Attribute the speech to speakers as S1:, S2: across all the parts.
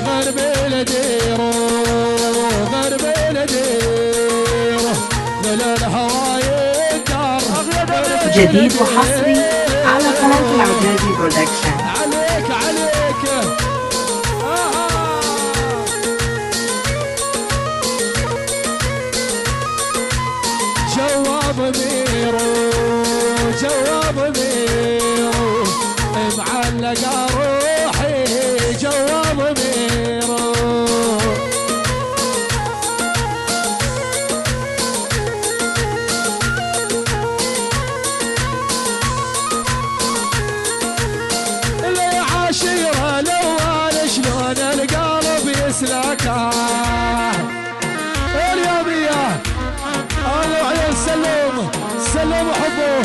S1: غرب الديرو غرب الديرو للهواي الدار.
S2: جديد وحصري على قناة العجاجي برودكشن.
S1: عليك جواب ميرو جواب ميرو معلق روحي جواب ميرو. اللي عاشره الاول شلون القلب يسلكه اليوميه. الله وعيون سلم وحبه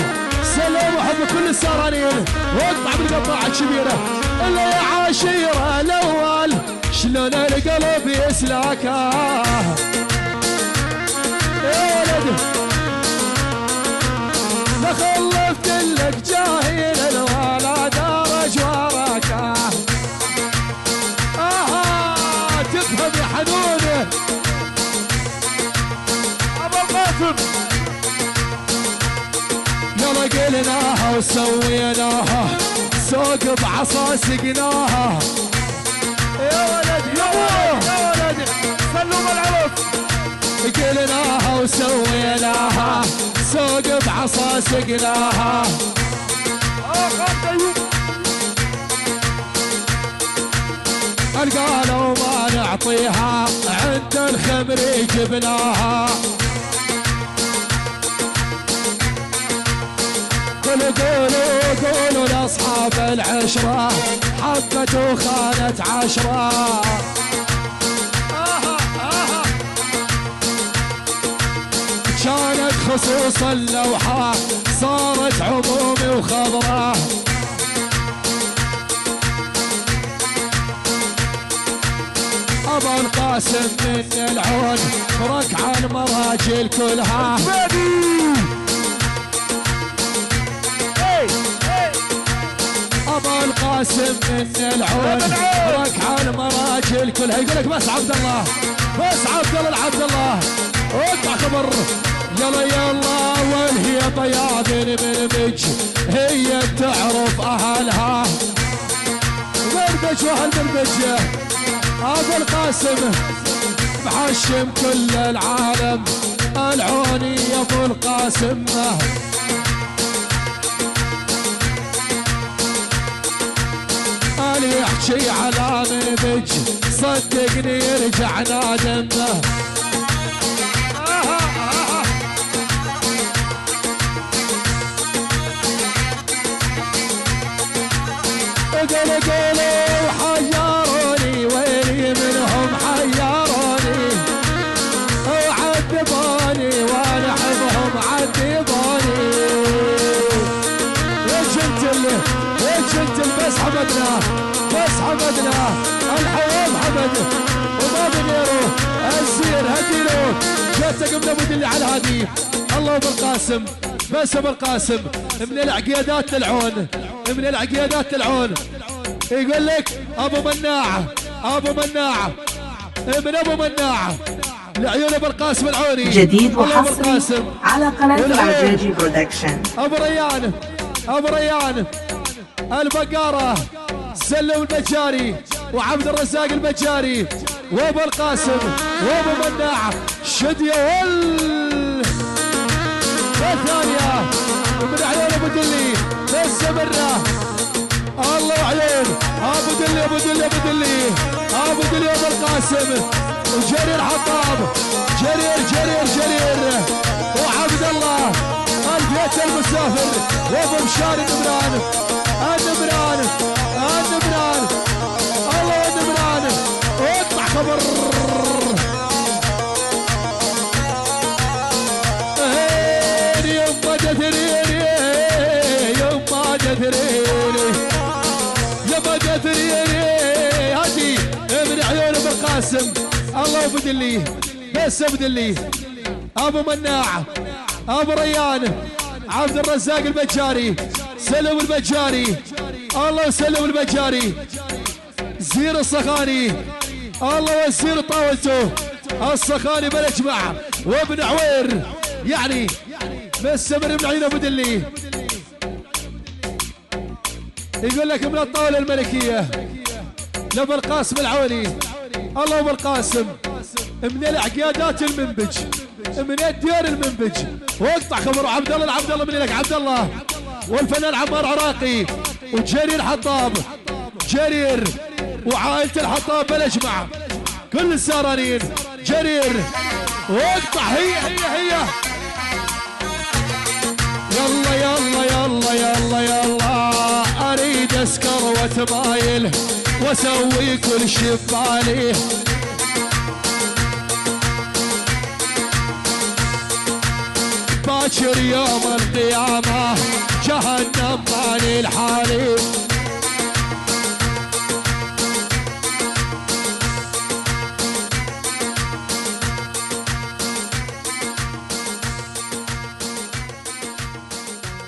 S1: سلم وحبه كل السهرانين واقطع بالقطاعة الكبيرة. اللي عاشره الاول شلون القلب يسلكه يا ولد. لا خلفت لك جاهل الولد رجوارك. تفهم يا حنون ابو القاسم. يلا قلناها وسويناها سوق بعصا سقناها يا ولد يا ولد سلم العروس. قلناها وسويناها سوق بعصا سقناها. قالوا ما نعطيها عند الخمر جبناها. قولوا لاصحاب العشره حبت وخانت عشره. كانت خصوص اللوحه صارت عمومي وخضراء. ابو القاسم من العون ركع المراجل كلها. ابو القاسم من العون ركع المراجل كلها. يقول لك بس عبد الله بس عبد الله اقطع خبر. يلا والهي بياض من بج هي تعرف اهلها. بربج واهل بربج ابو القاسم محشم كل العالم العوني يا ابو القاسم. اللي يحكي على نبج صدقني يرجع نادمه. قولوا حيروني ويلي منهم حيروني وعذبوني وانا احبهم عذبوني. يا جنتل بس حمدنا الحوام حمد وما بغيره السير هديله. جاتك من ابو دلي على الهادي. الله ابو القاسم بس ابو القاسم من العقيادات العون من العقيادات العون. يقول لك ابو مناع من ابو مناع لعيون ابو القاسم العوني.
S2: جديد وحصري على قناة العجاجي برودكشن.
S1: ابو ريان البقارة سلم البجاري وعبد الرزاق البجاري وابو القاسم وابو مناع شدية والثانية من عيون ابو دلي بالسمرة. الله عيون ابو دلي ابو القاسم وجرير حطاب جرير وعبد الله البيت المسافر وابو مشاري النمران الله النمران واطلع خبر. يما دثريني هاتي من عيون ابو القاسم. الله ابو دلي بس ابو دلي ابو مناع ابو ريان عبد الرزاق البجاري سلم البجاري. الله سلم البجاري زير الصخاني، الله والزير طاولته. الصخاني بالاجمع وابن عوير، يعني مستمر من عين ابو دلي، يقول لك من الطاوله الملكيه لابو القاسم العوني. الله ابو القاسم من العقيادات المنبج، من الديار المنبج. واقطع خبر عبد الله العبد الله من لك عبد الله، والفنان عمار عراقي وجرير حطاب، جرير وعائلة الحطاب بالاجمع كل السهرانين. جرير واقطع، هي يلا يلا يلا يلا يلا، اريد اسكر واتمايل واسوي كل شي ببالي. باكر يوم القيامة جهنم ماني الحالي.